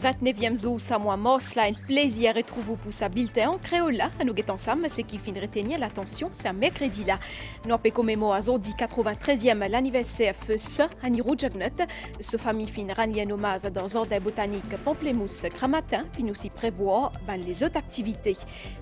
29e jour, ça mois mars, là, un plaisir à retrouver pour sa bulletin en créole là. Nous guettons ensemble, c'est qui fin retenir l'attention, c'est un mercredi là. Nous avons commémoré aujourd'hui 93e l'anniversaire de ce Anirou Jagnot. Ce famille fin rendre un hommage dans l'ordre botanique Pamplemousse Gramatin, puis nous aussi prévoir les autres activités.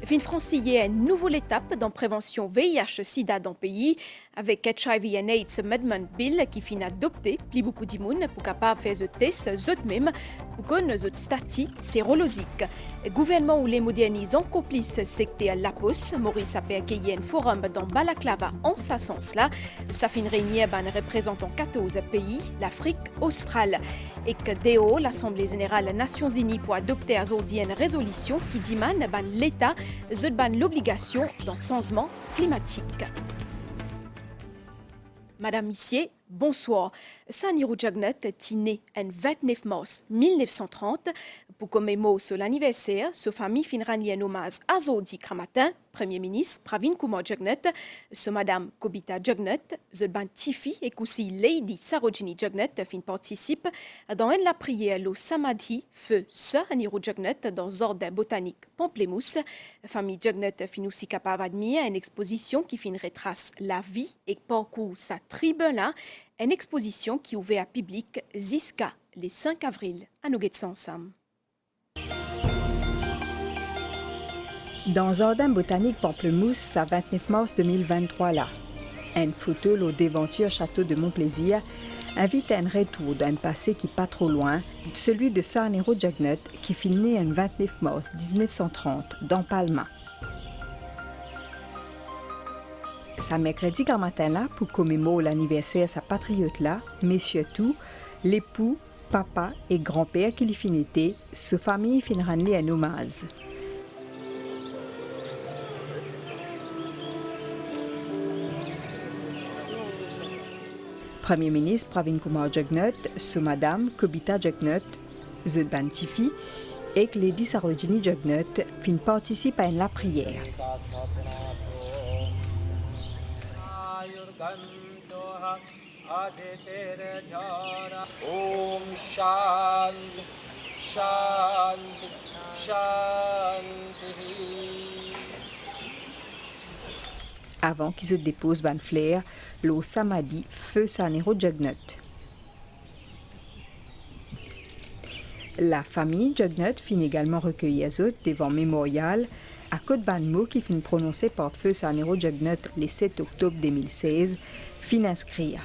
Fin franciller une nouvelle étape dans la prévention VIH-Sida dans le pays, avec HIV and AIDS Amendment Bill qui fin adopté, plus beaucoup d'immunes pour capable faire des tests eux-mêmes pour connaître les statuts sérologiques. Le gouvernement ou les modernisent en complice secteur La Poste. Maurice a accueilli un forum dans Balaklava en ce sens-là. Ça fin réunir représentant 14 pays, l'Afrique australe. Et que DO, l'Assemblée générale des Nations Unies, pour adopter aujourd'hui une résolution qui demande l'État de l'obligation d'un changement climatique. Madame Missier, bonsoir. Anirou Jagnot est né le 29 mars 1930. Pour commémorer l'anniversaire, sa famille finira un hommage à Zodi Kramatin, Premier ministre Pravin Kumar Jagnot, Madame Kobita Jagnot, Zodban Tifi et aussi Lady Sarojini Jagnot participent dans la prière le Samadhi feu Anirou Jagnot dans l'ordre botanique Pamplemousse. La famille Jagnot fin aussi capable d'admirer une exposition qui retrace la vie et parcours sa tribu là, une exposition qui ouvert à public jusqu'à le 5 avril à Nougat-Sansam. Dans le jardin botanique Pamplemousse, à 29 mars 2023 là, une photo au déventure château de Montplaisir invite à un retour d'un passé qui pas trop loin, celui de Anirou Jagnot qui fut né le 29 mars 1930 dans Palma. Sa mercredi grand matin là pour commémorer l'anniversaire sa patriote là, mais surtout l'époux, papa et grand-père qui lui finité, sa famille finira un hommage. Premier ministre Pravin Kumar Jagnot, Madame Kobita Jagnot, Zodban Tifi et Lady Sarojini Jagnot participent à la prière. Om Shanti Shanti Shanti. Avant qu'ils se déposent ban flair, le Samadhi feu Anirou Jagnot. La famille Jagnot finit également recueillie à eux devant mémorial à côte ban mot qui finit prononcé par feu Anirou Jagnot le 7 octobre 2016 fin inscrit.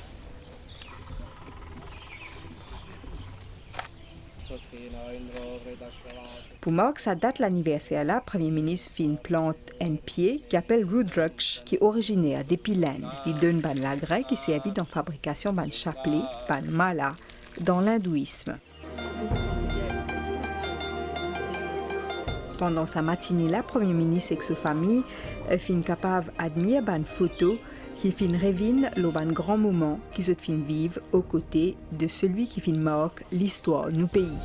Pour marquer sa date l'anniversaire là, Premier ministre fit une plante un pied qui appelle Rudraksh, qui est originaire d'Épilène. Il donne ban l'agrin qui servait dans la fabrication ban chapelet, ban mala, dans l'hindouisme. Pendant sa matinée là, Premier ministre et sa famille fin capable d'admirer ban photo qui fin révine le ban grand moment qui se fin vivre aux côtés de celui qui fin marque l'histoire de nos pays.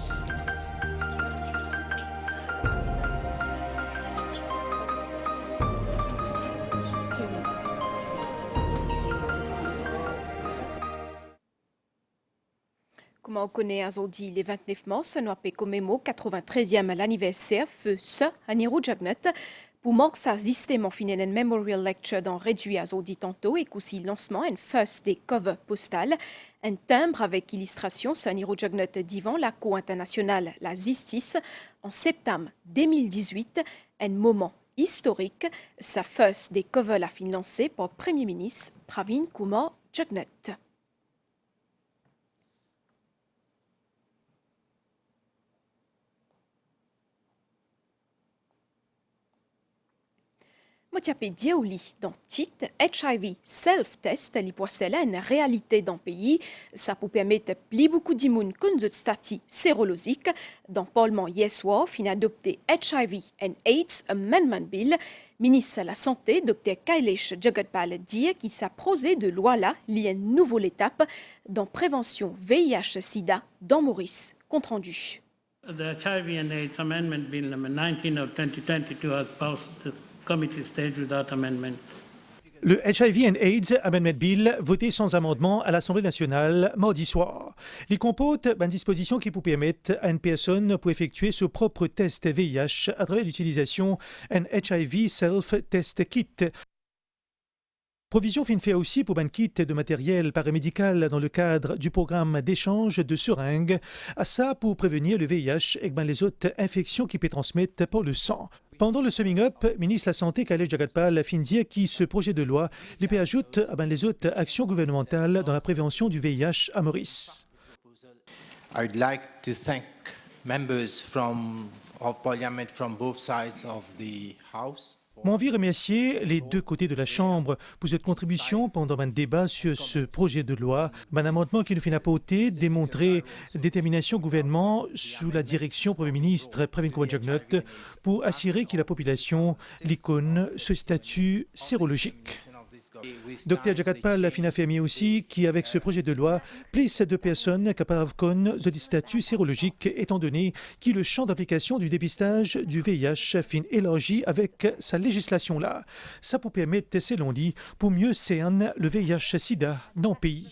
Comme on connaît aujourd'hui le 29 mars, nous avons commémoré 93e l'anniversaire de ce Anirou Jagnot. Pour marquer ça, justement, fini une memorial lecture dans réduit à aujourd'hui tantôt et aussi lancement un first des cover postal, un timbre avec illustration Anirou Jagnot devant la Cour internationale la justice en septembre 2018, un moment historique. Sa first des cover la fin lancée par le Premier ministre Pravin Kumar Jagnot. Motiapé Diaouli dans titre HIV self-test li poistela une réalité dans le pays. Ça peut permettre plus beaucoup d'immunes qu'on de statut sérologique. Dans le Parlement hier soir, fin adopté HIV and AIDS Amendment Bill. Ministre de la Santé, Dr. Kailash Jagatpal dit qu'il s'est posé de loi là, lié à une nouvelle étape dans prévention VIH-Sida dans Maurice. Compte rendu. The HIV and AIDS Amendment Bill number 19 of 2022 has passed the committee stage without amendment. Le HIV and AIDS Amendment Bill voté sans amendement à l'Assemblée nationale mardi soir. Il comporte une disposition qui peut permettre à une personne pour effectuer son propre test VIH à travers l'utilisation d'un HIV Self-Test Kit. Provision fin fait aussi pour un kit de matériel paramédical dans le cadre du programme d'échange de seringues, à ça pour prévenir le VIH et les autres infections qui peuvent transmettre par le sang. Pendant le summing up, ministre de la Santé Kailesh Jagatpal fin dire que ce projet de loi lui ajoute les autres actions gouvernementales dans la prévention du VIH à Maurice. I would like to thank members of Parliament from both sides of the House. Moi, envie remercier les deux côtés de la Chambre pour cette contribution pendant un débat sur ce projet de loi. Un amendement qui nous fait apporter, démontrer détermination gouvernement sous la direction Premier ministre Pravin Kumar Jugnauth pour assurer que la population l'icône ce statut sérologique. Dr Jagatpal a affirmé aussi qu'avec ce projet de loi, plus de personnes capables de statut sérologique étant donné que le champ d'application du dépistage du VIH fin élargi avec sa législation là. Ça peut permettre, selon lui, pour mieux cerner le VIH-Sida dans le pays.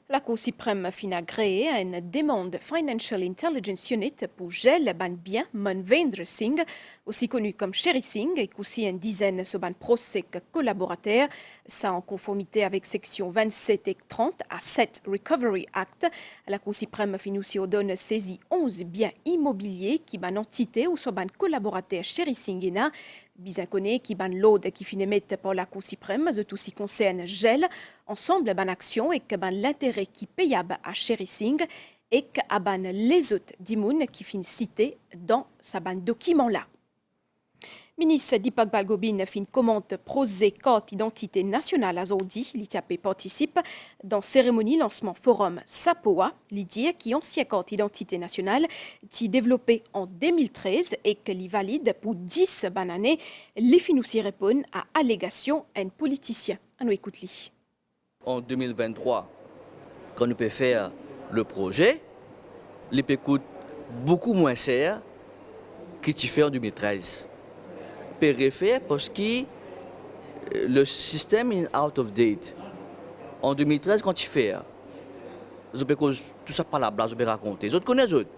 La Cour suprême fin agréé à une demande Financial Intelligence Unit pour gel ban bien Manvendra Singh, aussi connu comme Sherry Singh, et aussi une dizaine de ban procès collaborateurs, ça en conformité avec section 27 et 30 à 7 Recovery Act. La Cour suprême fin aussi ordonne saisie 11 biens immobiliers qui ban entité ou soit ban collaborateur Sherry Singh bien connu qui ban l'aude qui finit mettre par la Cour suprême, tout aussi concerne gel, ensemble ban action et que ban l'intérêt qui payable à Sherry Singh et que ban les autres d'Imoun qui finit cité dans sa ban document là. Ministre Deepak Balgobin fin commente projet carte identité nationale à Zordi. L'ITAP participe dans cérémonie lancement forum Sapoa, l'idée qui ancien carte identité nationale, qui développé en 2013 et que l'y valide pour 10 années. Les fin aussi répondent à allégation un politicien. On nous écoute li. En 2023, quand nous peut faire le projet, il peut coûter beaucoup moins cher que tu fais en 2013. Refaire parce que le système est out of date. En 2013, quand tu fais, je peux tout ça par la blague, je peux raconter. Je connais les autres.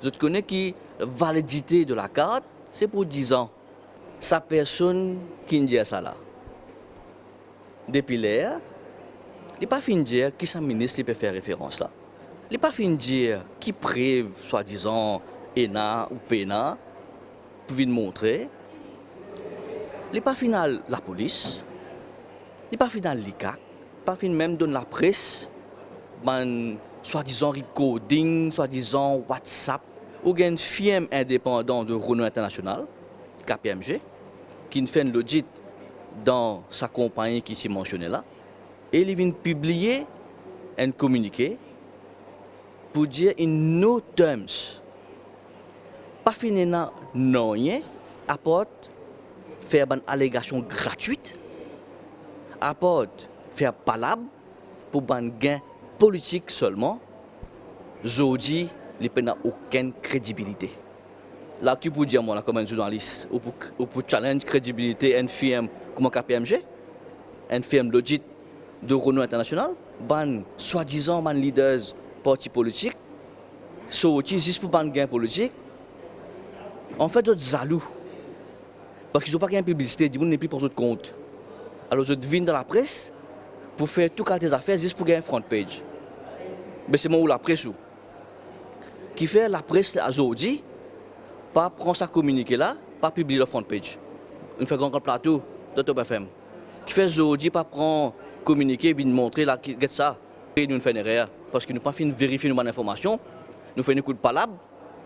Je connais que la validité de la carte, c'est pour 10 ans. Sa personne qui dit ça là. Depuis là, il n'est pas fin de dire qui sa ministre peut faire référence là. Il n'est pas fin de dire qui preuve, soi-disant, ENA ou PENA, pour venir montrer. Il n'est pas final la police, il n'est pas final l'ICAC, pas fin même dans la presse, soi-disant recording, soi-disant WhatsApp, ou bien une firme indépendant de renom international, KPMG, qui fait un audit dans sa compagnie qui s'est mentionnée là, et il vient publier un communiqué pour dire in no terms, pas finir non rien, apporte faire une allégation gratuite, apporte faire palabre pour un gain politique seulement, Zodi n'a aucune crédibilité. Là, qui peut dire, moi, comme un journaliste, ou pour challenge crédibilité une firme comme KPMG, une firme d'audit de renom international, ban soi-disant ban leaders parti politique, sorti juste pour ban gain politique, en fait, d'autres jaloux. Parce qu'ils n'ont pas gagné de publicité, ils n'ont plus pour d'autres compte. Alors, je devine dans la presse pour faire tout cas des affaires juste pour gagner un front page. Mais c'est moi où la presse où. Qui fait la presse à Zodi, pas prendre sa communiqué là, pas publier le front page. On fait grand plateau de Top FM. Qui fait Zodi, pas prendre communiqué, vient montrer là, qu'est-ce ça. Et nous faisons une erreur. Parce que nous pas fin vérifier nos informations, nous faisons un coup de palabre,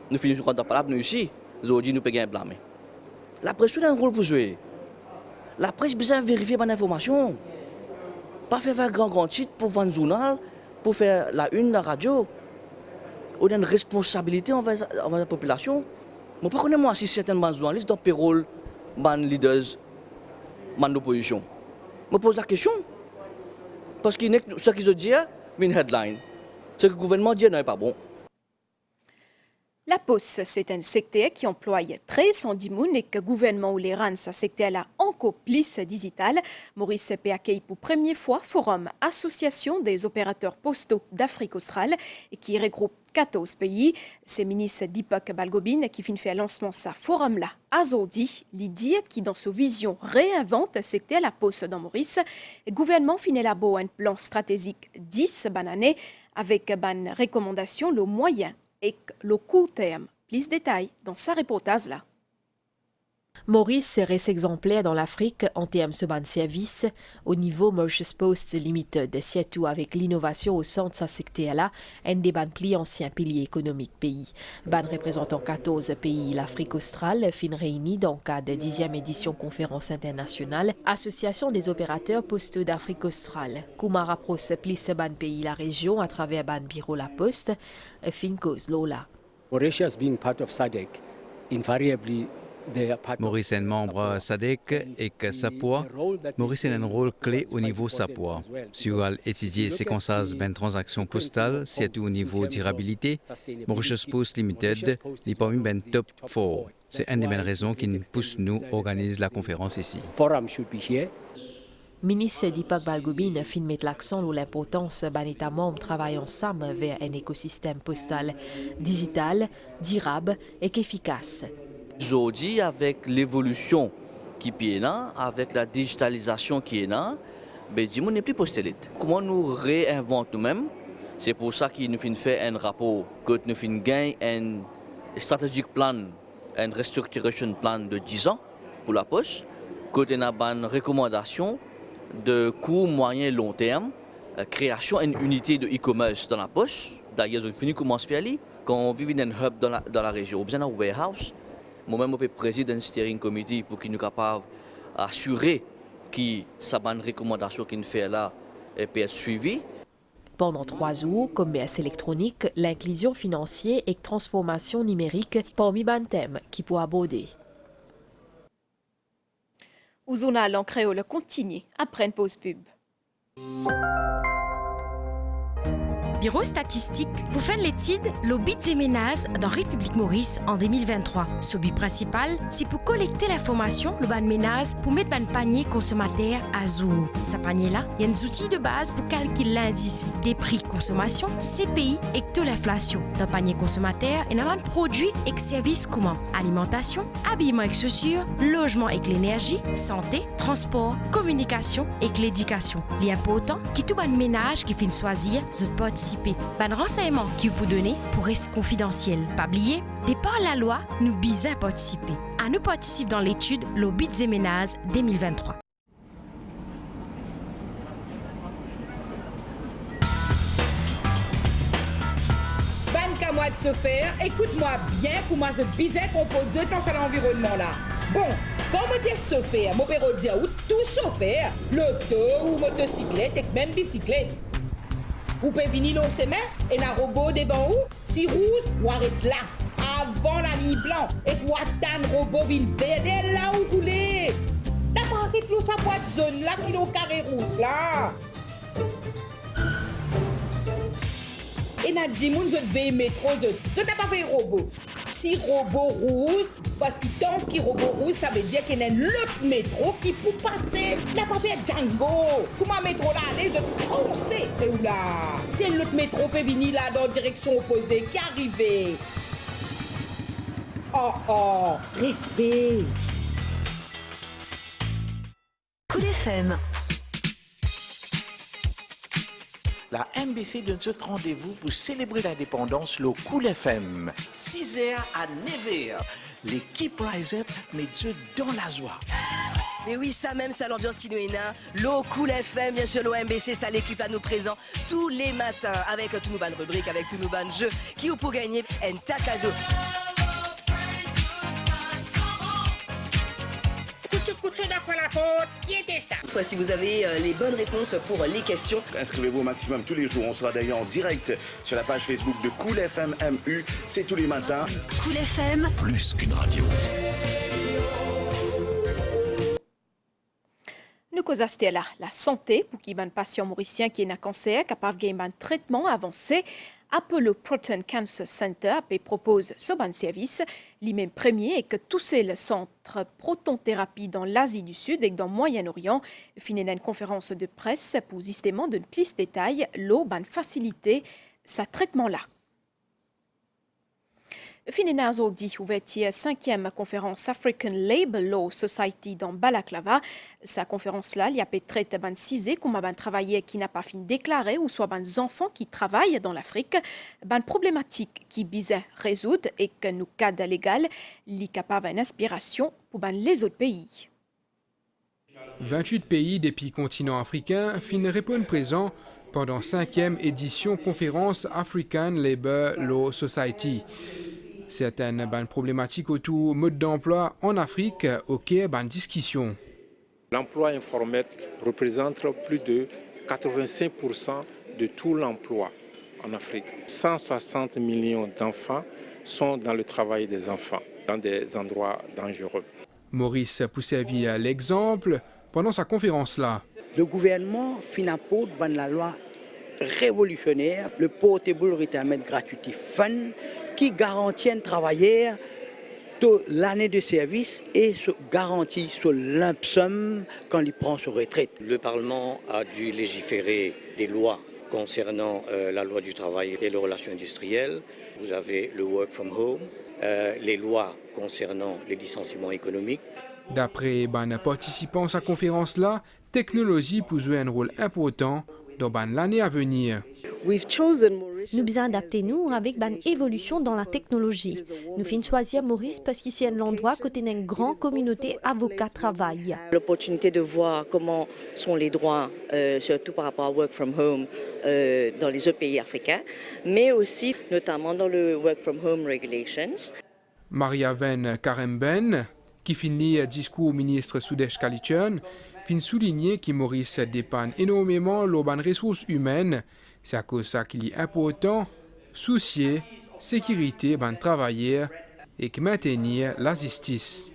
nous faisons un coup de palabre, nous ici, Zodi, nous payons un blâmer. La presse a un rôle pour jouer. La presse a besoin de vérifier les informations. Pas faire un grand titre pour vendre un journal, pour faire la une de la radio. On a une responsabilité envers la population. Je ne connais pas moi si certains journalistes dans le rôle des leaders de l'opposition. Je me pose la question. Parce que ce qu'ils ont dit, c'est une headline. Ce que le gouvernement dit n'est pas bon. La poste, c'est un secteur qui emploie 310 personnes et que le gouvernement ou les RAN, ce secteur-là encore plus digital. Maurice peut accueillir pour la première fois Forum Association des opérateurs postaux d'Afrique australe et qui regroupe 14 pays. C'est le ministre Deepak Balgobin qui vient faire lancement de ce forum-là aujourd'hui. L'idée qui, dans sa vision, réinvente le secteur la poste dans Maurice. Le gouvernement finit élaborer un plan stratégique 10 années avec une recommandation le moyen et le court terme. Plus de détails dans sa reportage-là. Maurice serait exemplaire dans l'Afrique en termes de ban service au niveau Mauritius Post Limited, surtout avec l'innovation au centre de ce secteur-là, un des plus anciens piliers économiques pays. Ban représentant 14 pays, l'Afrique australe, fin réunie dans le cadre de 10e édition conférence internationale, Association des opérateurs postaux d'Afrique australe. Kuma rapproche plus de ban pays la région à travers ban bureau la poste, fin cause Lola. Mauritius being part of SADC, invariably Maurice est un membre SADC et que SAPOA, Maurice a un rôle clé au niveau SAPOA. Sur étudier séquençage de transactions postales, surtout au niveau durabilité, Mauritius Post Limited est parmi les top 4. C'est une des raisons qui nous pousse nous à organiser la conférence ici. Ministre Deepak Balgobin fin mettre l'accent sur l'importance d'un État membre travailler ensemble vers un écosystème postal digital, durable et efficace. Aujourd'hui, avec l'évolution qui est là, avec la digitalisation qui est là, ben, on n'est plus postélite. Comment nous réinventons nous-mêmes? C'est pour ça qu'il nous fait un rapport, que nous fait gagner un strategic plan, un restructuration plan de 10 ans pour la Poste, que nous avons une recommandation de court, moyen et long terme, création d'une unité de e-commerce dans la Poste. D'ailleurs, on finit comment se faire quand on vit dans un hub dans la région, on besoin d'un warehouse. Moi-même, je préside un steering committee pour qu'il nous capable d'assurer que sa bonne recommandation qu'il fait là peut être suivie. Pendant 3 jours, commerce électronique, l'inclusion financière et transformation numérique parmi les thèmes qui pourraient aborder. Au journal en créole continue après une pause pub. Bureau statistique pour faire l'étude l'obit des ménages dans République Maurice en 2023. Ce but principal, c'est pour collecter l'information le ban ménage pour mettre ban panier consommateur à jour. Ce panier-là, il y a des outils de base pour calculer l'indice des prix consommation, CPI et de l'inflation. Dans le panier consommateur, il y a un produit et services communs. Alimentation, habillement et chaussures, logement et l'énergie, santé, transport, communication et l'éducation. Il est important que tout ban ménage qui finit choisir ce participer. Ban renseignement qui vous donner pour rester confidentiel. Pas oublier, de par la loi, nous bisons participer. À nous participer dans l'étude l'obit des ménages 2023. Ban moi de se faire, écoute-moi bien pour moi je bisais qu'on peut dire dans cet environnement là. Bon, quand on dit se faire, mon père dit ou tout se faire, l'auto ou motocyclette et même bicyclette. Vous pouvez venir dans ses mains et un robot devant vous, si rouge, ou arrête là, avant la ligne blanche, et pour attendre le robot vient verde là où vous voulez. N'a pas arrêté sa boîte zone là qui est au carré rouge là. Et n'a dit moun je devais aimer trop, je n'ai pas fait robot. Si robot rouge, parce que tant qu'il robot rouge, ça veut dire qu'il y a un autre métro qui peut passer. N'a pas fait Django. Comment métro là, allez, je foncer. Et où là? C'est l'autre métro peut venir là dans la direction opposée qui arrive. Oh, respect. Cool FM. La MBC donne ce rendez-vous pour célébrer l'indépendance, le Cool FM. 6h à 9h. L'équipe Rise Up met Dieu dans la joie. Mais oui, ça même, c'est l'ambiance qui nous est là. L'eau Cool FM, bien sûr, l'OMBC, ça l'équipe à nous présent tous les matins avec tous nos bonnes rubriques, avec tous nos bonnes jeux qui vous pour gagner un tas cadeau. Si vous avez les bonnes réponses pour les questions, inscrivez-vous au maximum tous les jours. On sera d'ailleurs en direct sur la page Facebook de Cool FM MU. C'est tous les matins. Cool FM, plus qu'une radio. Nous causons là la santé pour qui un patient mauricien qui est un cancer capable de gagner un traitement avancé Apollo Proton Cancer Center propose ce bon service. Le même premier est que tous ces centres protonthérapie dans l'Asie du Sud et dans le Moyen-Orient finissent une conférence de presse pour justement donner plus de détails, l'eau faciliter ce traitement-là. Finina aujourd'hui ouverture 5e conférence African Labour Law Society dans Balaklava. Sa conférence-là, il y a peut-être 6 comme un travailleur qui n'a pas fini déclaré ou soit des enfants qui travaillent dans l'Afrique. Une problématique qui vise résoudre et que nous cadre légal, il est capable d'une inspiration pour les autres pays. 28 pays des pays continents africains finissent répondre présents pendant 5e édition conférence African Labour Law Society. Certaines problématiques autour du mode d'emploi en Afrique auxquelles discussion. L'emploi informel représente plus de 85% de tout l'emploi en Afrique. 160 millions d'enfants sont dans le travail des enfants, dans des endroits dangereux. Maurice Pousservi à l'exemple pendant sa conférence-là. Le gouvernement FINAPO ban la loi révolutionnaire, le Portable Retirement Gratuity Fund, qui garantit un travailleur l'année de service et garantit ce lump sum quand il prend sa retraite. Le Parlement a dû légiférer des lois concernant la loi du travail et les relations industrielles. Vous avez le work from home, les lois concernant les licenciements économiques. D'après les participants à sa conférence-là, technologie peut jouer un rôle important dans l'année à venir. Nous bien adapter nous avec une évolution dans la technologie. Nous finissons choisir Maurice parce qu'ici c'est l'endroit côté une grande communauté avocat travail. L'opportunité de voir comment sont les droits, surtout par rapport à work from home dans les autres pays africains, mais aussi notamment dans le work from home regulations. Maria Ven Karemben, qui finit discours au ministre Sudesh Kalichern, fin souligner que Maurice dépanne énormément les ressources humaines. C'est à cause de ça qu'il est important soucier sécurité des travailleurs et maintenir la justice.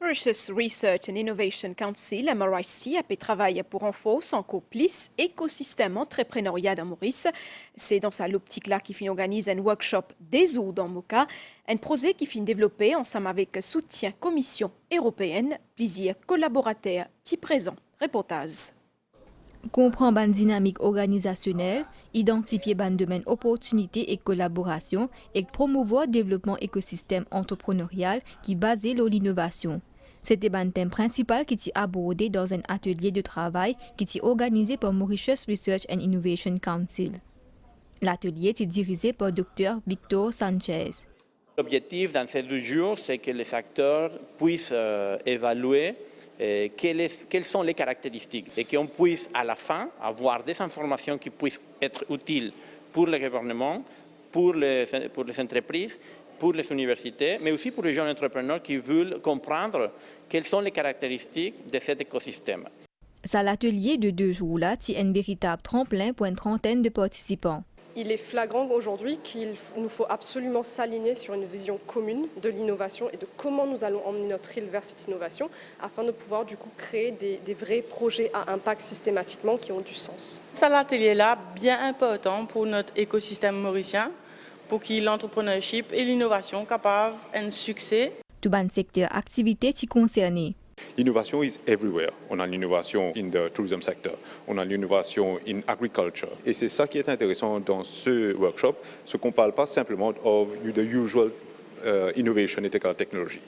Mauritius Research and Innovation Council, MRIC, a travaillé pour renforcer encore plus l'écosystème entrepreneurial dans Maurice. C'est dans sa optique-là qu'il organise un workshop des eaux dans Moka, un projet qui finit développé ensemble avec soutien Commission européenne, plaisir collaborateurs qui présent. Reportage. Comprendre une dynamique organisationnelle, identifier un domaine opportunité et collaboration et promouvoir le développement écosystème entrepreneurial qui est basé sur l'innovation. C'était un thème principal qui est abordé dans un atelier de travail qui est organisé par Mauritius Research and Innovation Council. L'atelier est dirigé par Dr Victor Sanchez. L'objectif dans ces 2 jours, c'est que les acteurs puissent évaluer quelles sont les caractéristiques et qu'on puisse à la fin avoir des informations qui puissent être utiles pour le gouvernement, pour les entreprises, pour les universités, mais aussi pour les jeunes entrepreneurs qui veulent comprendre quelles sont les caractéristiques de cet écosystème. Ça, l'atelier de 2 jours-là, c'est un véritable tremplin pour une trentaine de participants. Il est flagrant aujourd'hui qu'il nous faut absolument s'aligner sur une vision commune de l'innovation et de comment nous allons emmener notre île vers cette innovation afin de pouvoir du coup créer des vrais projets à impact systématiquement qui ont du sens. C'est l'atelier-là bien important pour notre écosystème mauricien, pour que l'entrepreneurship et l'innovation capable un succès. Tout le secteur activité est concerné. L'innovation is everywhere. On a l'innovation in the tourism sector, on a l'innovation in agriculture. Et c'est ça qui est intéressant dans ce workshop, c'est qu'on ne parle pas simplement of the usual innovation et technology.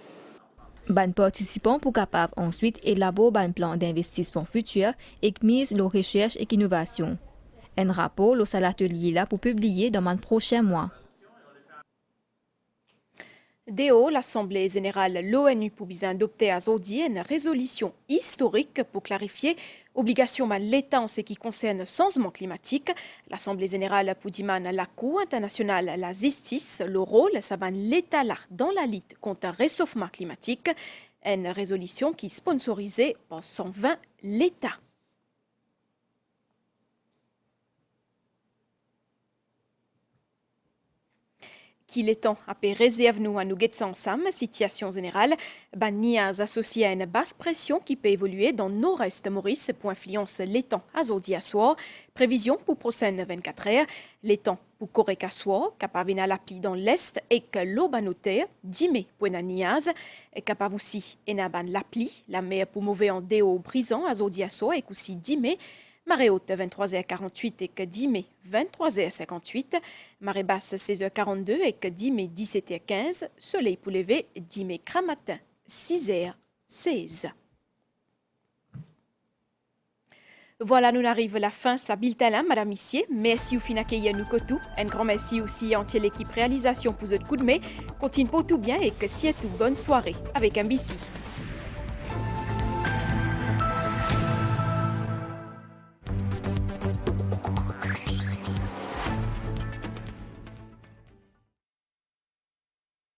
Les participants pour capable ensuite élaborer un plan d'investissement futur et mise sur recherche et innovation. Un rapport au l'atelier là pour publier dans le prochain mois. DO, l'Assemblée générale de l'ONU pour adopter aujourd'hui une résolution historique pour clarifier l'obligation de l'État en ce qui concerne le changement climatique. L'Assemblée générale pour dire la Cour internationale, la justice, le rôle de l'État dans la lutte contre le réchauffement climatique. Une résolution qui est sponsorisée par 120 l'État. qui les temps à réserve nous à nous guetter ensemble, situation générale, ban nias associé à une basse pression qui peut évoluer dans nord-est Maurice pour influence les temps à aujourd'hui à soir. Prévision pour prochaine 24 heures, les temps pour correct à soir, capable à l'appli dans l'est et que l'eau banoté, 10 mai pour une nias, et capable aussi en ban l'appli, la mer pour mauvais en déo brisant à aujourd'hui à soir et aussi 10 mai. Marée haute 23h48 et que 10 mai 23h58, marée basse 16h42 et que 10 mai 17h15, soleil pour lever 10 mai matin 6h16. Voilà, nous arrivons à la fin, ça bulletin madame Missier. Merci au fin d'accueillir nous tout. Un grand merci aussi à entière l'équipe réalisation pour votre coup de main. Continue pour tout bien et que si tout bonne soirée avec MBC.